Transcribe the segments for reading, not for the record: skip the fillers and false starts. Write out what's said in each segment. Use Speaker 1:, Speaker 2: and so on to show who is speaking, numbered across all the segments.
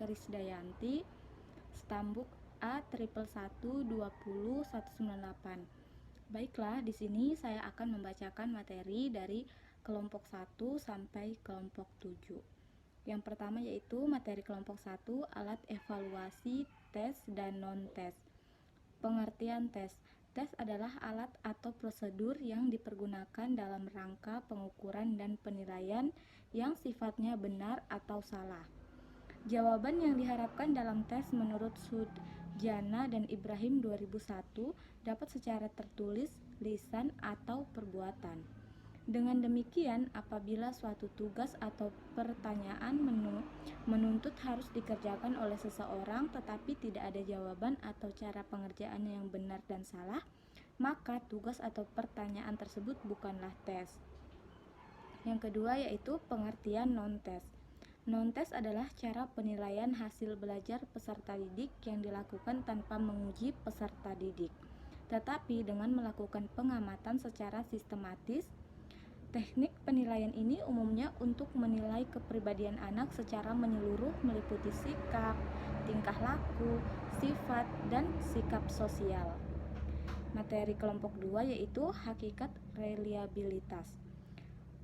Speaker 1: Krisdayanti, Stambuk A11120 198. Baiklah, di sini saya akan membacakan materi dari kelompok 1 sampai kelompok 7. Yang pertama yaitu materi kelompok 1, alat evaluasi, tes dan non-tes. Pengertian tes. Tes adalah alat atau prosedur yang dipergunakan dalam rangka pengukuran dan penilaian yang sifatnya benar atau salah. Jawaban yang diharapkan dalam tes menurut Sudjana dan Ibrahim 2001 dapat secara tertulis, lisan, atau perbuatan. Dengan demikian, apabila suatu tugas atau pertanyaan menuntut harus dikerjakan oleh seseorang tetapi tidak ada jawaban atau cara pengerjaannya yang benar dan salah, maka tugas atau pertanyaan tersebut bukanlah tes. Yang kedua yaitu pengertian non-tes. Non-tes adalah cara penilaian hasil belajar peserta didik yang dilakukan tanpa menguji peserta didik, tetapi dengan melakukan pengamatan secara sistematis. Teknik penilaian ini umumnya untuk menilai kepribadian anak secara menyeluruh meliputi sikap, tingkah laku, sifat, dan sikap sosial. Materi kelompok 2 yaitu hakikat reliabilitas.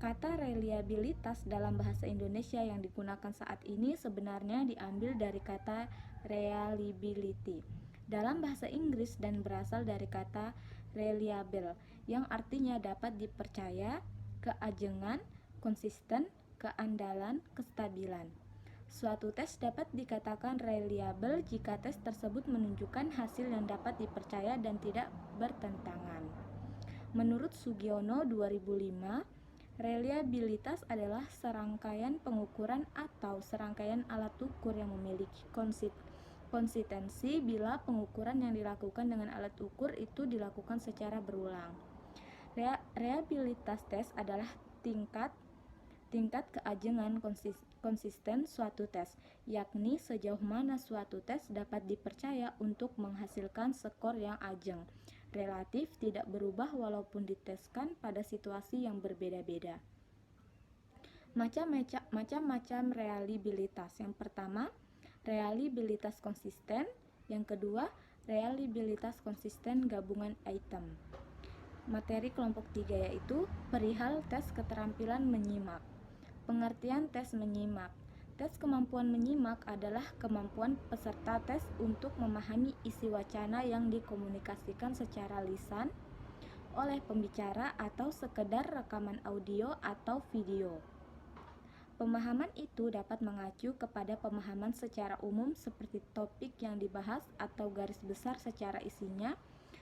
Speaker 1: Kata reliabilitas dalam bahasa Indonesia yang digunakan saat ini sebenarnya diambil dari kata reliability dalam bahasa Inggris dan berasal dari kata reliable yang artinya dapat dipercaya, keajengan, konsisten, keandalan, kestabilan. Suatu tes dapat dikatakan reliable jika tes tersebut menunjukkan hasil yang dapat dipercaya dan tidak bertentangan. Menurut Sugiono 2005, reliabilitas adalah serangkaian pengukuran atau serangkaian alat ukur yang memiliki konsistensi bila pengukuran yang dilakukan dengan alat ukur itu dilakukan secara berulang. Reliabilitas tes adalah tingkat keajengan konsisten suatu tes, yakni sejauh mana suatu tes dapat dipercaya untuk menghasilkan skor yang ajeng, relatif tidak berubah walaupun diteskan pada situasi yang berbeda-beda. Macam-macam reliabilitas. Yang pertama, reliabilitas konsisten. Yang kedua, reliabilitas konsisten gabungan item. Materi kelompok 3 yaitu perihal tes keterampilan menyimak. Pengertian tes menyimak. Tes kemampuan menyimak adalah kemampuan peserta tes untuk memahami isi wacana yang dikomunikasikan secara lisan oleh pembicara atau sekedar rekaman audio atau video. Pemahaman itu dapat mengacu kepada pemahaman secara umum seperti topik yang dibahas atau garis besar secara isinya,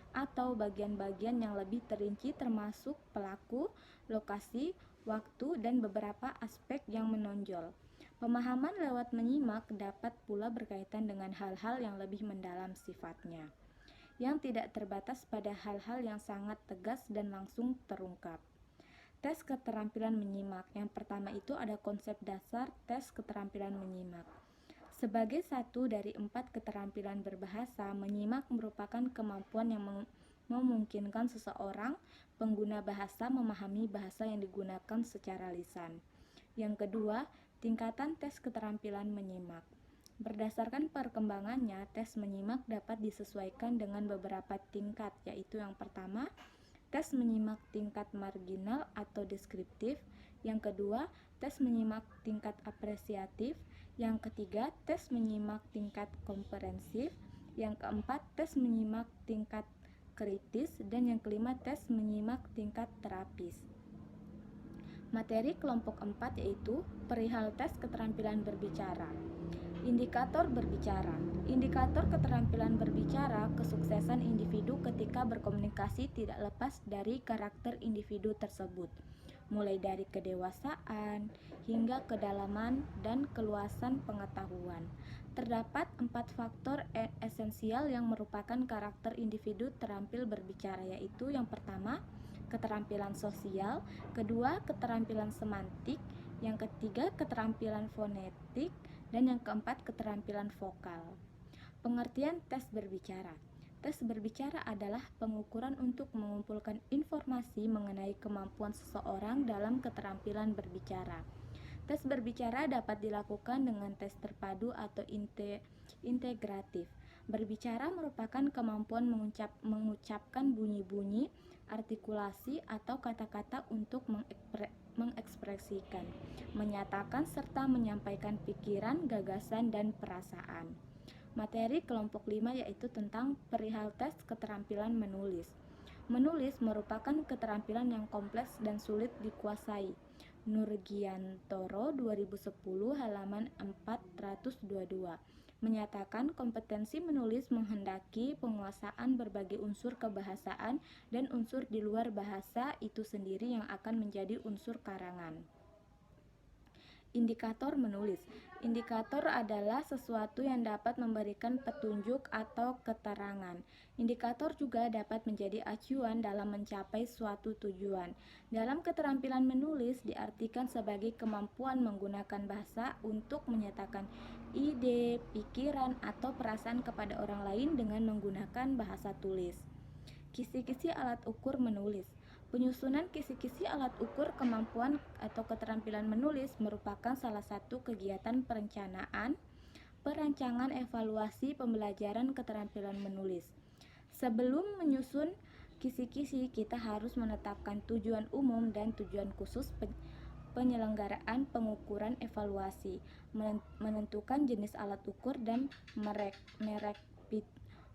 Speaker 1: atau bagian-bagian yang lebih terinci termasuk pelaku, lokasi, waktu, dan beberapa aspek yang menonjol. Pemahaman lewat menyimak dapat pula berkaitan dengan hal-hal yang lebih mendalam sifatnya, yang tidak terbatas pada hal-hal yang sangat tegas dan langsung terungkap. Tes keterampilan menyimak. Yang pertama itu ada konsep dasar tes keterampilan menyimak. Sebagai satu dari 4 keterampilan berbahasa, menyimak merupakan kemampuan yang memungkinkan seseorang pengguna bahasa memahami bahasa yang digunakan secara lisan. Yang kedua, tingkatan tes keterampilan menyimak. Berdasarkan perkembangannya, tes menyimak dapat disesuaikan dengan beberapa tingkat, yaitu yang pertama, tes menyimak tingkat marginal atau deskriptif. Yang kedua, tes menyimak tingkat apresiatif. Yang ketiga, tes menyimak tingkat komprehensif. Yang keempat, tes menyimak tingkat kritis. Dan yang kelima, tes menyimak tingkat terapis. Materi kelompok 4 yaitu perihal tes keterampilan berbicara. Indikator berbicara. Indikator keterampilan berbicara kesuksesan individu ketika berkomunikasi tidak lepas dari karakter individu tersebut, mulai dari kedewasaan hingga kedalaman dan keluasan pengetahuan. Terdapat 4 faktor esensial yang merupakan karakter individu terampil berbicara, yaitu yang pertama, keterampilan sosial, kedua, keterampilan semantik, yang ketiga, keterampilan fonetik, dan yang keempat, keterampilan vokal. Pengertian tes berbicara. Tes berbicara adalah pengukuran untuk mengumpulkan informasi mengenai kemampuan seseorang dalam keterampilan berbicara. Tes berbicara dapat dilakukan dengan tes terpadu atau integratif. Berbicara merupakan kemampuan mengucapkan bunyi-bunyi, artikulasi, atau kata-kata untuk mengekspresikan, menyatakan, serta menyampaikan pikiran, gagasan, dan perasaan. Materi kelompok 5 yaitu tentang perihal tes keterampilan menulis. Menulis merupakan keterampilan yang kompleks dan sulit dikuasai. Nurgiantoro 2010 halaman 422 menyatakan kompetensi menulis menghendaki penguasaan berbagai unsur kebahasaan dan unsur di luar bahasa itu sendiri yang akan menjadi unsur karangan. Indikator menulis. Indikator adalah sesuatu yang dapat memberikan petunjuk atau keterangan. Indikator juga dapat menjadi acuan dalam mencapai suatu tujuan. Dalam keterampilan menulis diartikan sebagai kemampuan menggunakan bahasa untuk menyatakan ide, pikiran, atau perasaan kepada orang lain dengan menggunakan bahasa tulis. Kisi-kisi alat ukur menulis. Penyusunan kisi-kisi alat ukur kemampuan atau keterampilan menulis merupakan salah satu kegiatan perancangan evaluasi pembelajaran keterampilan menulis. Sebelum menyusun kisi-kisi, kita harus menetapkan tujuan umum dan tujuan khusus penyelenggaraan pengukuran evaluasi, menentukan jenis alat ukur, dan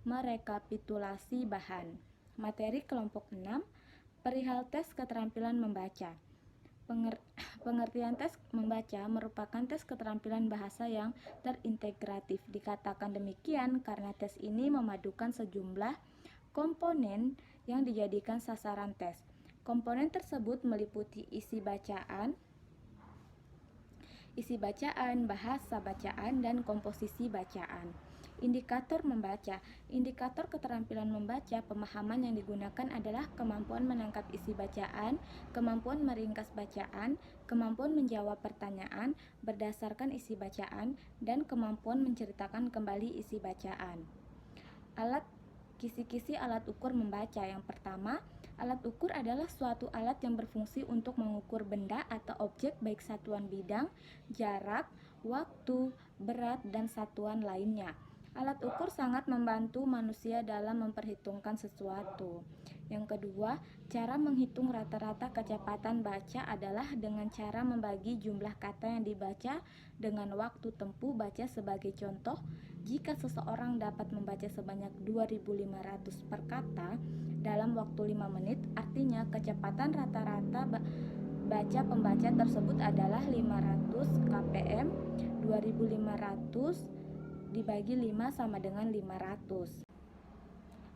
Speaker 1: merekapitulasi bahan. Materi kelompok 6 perihal tes keterampilan membaca. Pengertian tes membaca merupakan tes keterampilan bahasa yang terintegratif. Dikatakan demikian karena tes ini memadukan sejumlah komponen yang dijadikan sasaran tes. Komponen tersebut meliputi isi bacaan, bahasa bacaan, dan komposisi bacaan. Indikator membaca. Indikator keterampilan membaca, pemahaman yang digunakan adalah kemampuan menangkap isi bacaan, kemampuan meringkas bacaan, kemampuan menjawab pertanyaan berdasarkan isi bacaan, dan kemampuan menceritakan kembali isi bacaan. Kisi-kisi alat ukur membaca. Yang pertama, alat ukur adalah suatu alat yang berfungsi untuk mengukur benda atau objek baik satuan bidang, jarak, waktu, berat, dan satuan lainnya. Alat ukur sangat membantu manusia dalam memperhitungkan sesuatu. Yang kedua, cara menghitung rata-rata kecepatan baca adalah dengan cara membagi jumlah kata yang dibaca dengan waktu tempuh baca. Sebagai contoh, jika seseorang dapat membaca sebanyak 2.500 per kata dalam waktu 5 menit, artinya kecepatan rata-rata baca pembaca tersebut adalah 500 kpm. 2.500 dibagi 5 sama dengan 500.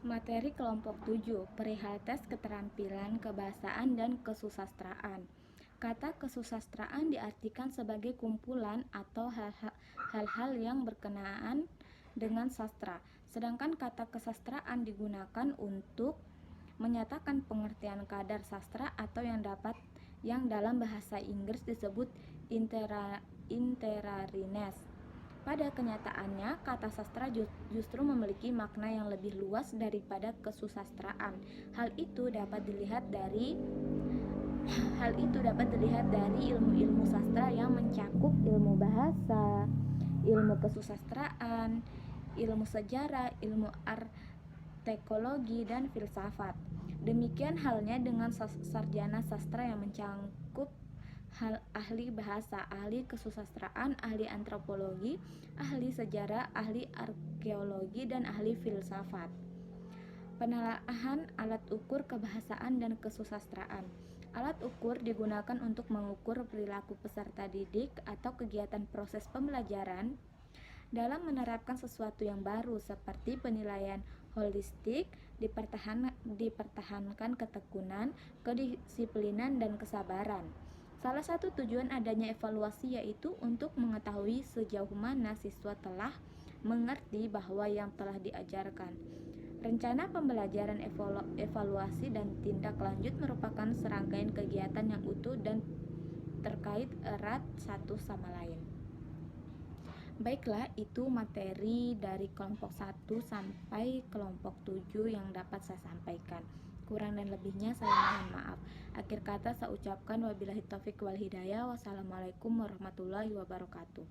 Speaker 1: Materi kelompok 7 perihal tes keterampilan kebahasaan dan kesusastraan. Kata kesusastraan diartikan sebagai kumpulan atau hal-hal yang berkenaan dengan sastra. Sedangkan kata kesastraan digunakan untuk menyatakan pengertian kadar sastra atau yang dalam bahasa Inggris disebut interariness. Pada kenyataannya, kata sastra justru memiliki makna yang lebih luas daripada kesusastraan. Hal itu dapat dilihat dari ilmu-ilmu sastra yang mencakup ilmu bahasa, ilmu kesusastraan, ilmu sejarah, ilmu arkeologi, dan filsafat. Demikian halnya dengan sarjana sastra yang mencakup ahli bahasa, ahli kesusastraan, ahli antropologi, ahli sejarah, ahli arkeologi, dan ahli filsafat. Penelaahan alat ukur kebahasaan dan kesusastraan. Alat ukur digunakan untuk mengukur perilaku peserta didik atau kegiatan proses pembelajaran dalam menerapkan sesuatu yang baru, seperti penilaian holistik, dipertahankan ketekunan, kedisiplinan, dan kesabaran. Salah satu tujuan adanya evaluasi yaitu untuk mengetahui sejauh mana siswa telah mengerti bahwa yang telah diajarkan. Rencana pembelajaran, evaluasi, dan tindak lanjut merupakan serangkaian kegiatan yang utuh dan terkait erat satu sama lain. Baiklah, itu materi dari kelompok 1 sampai kelompok 7 yang dapat saya sampaikan. Kurang dan lebihnya saya mohon maaf. Akhir kata saya ucapkan wabillahi taufik wal hidayah. Wassalamualaikum warahmatullahi wabarakatuh.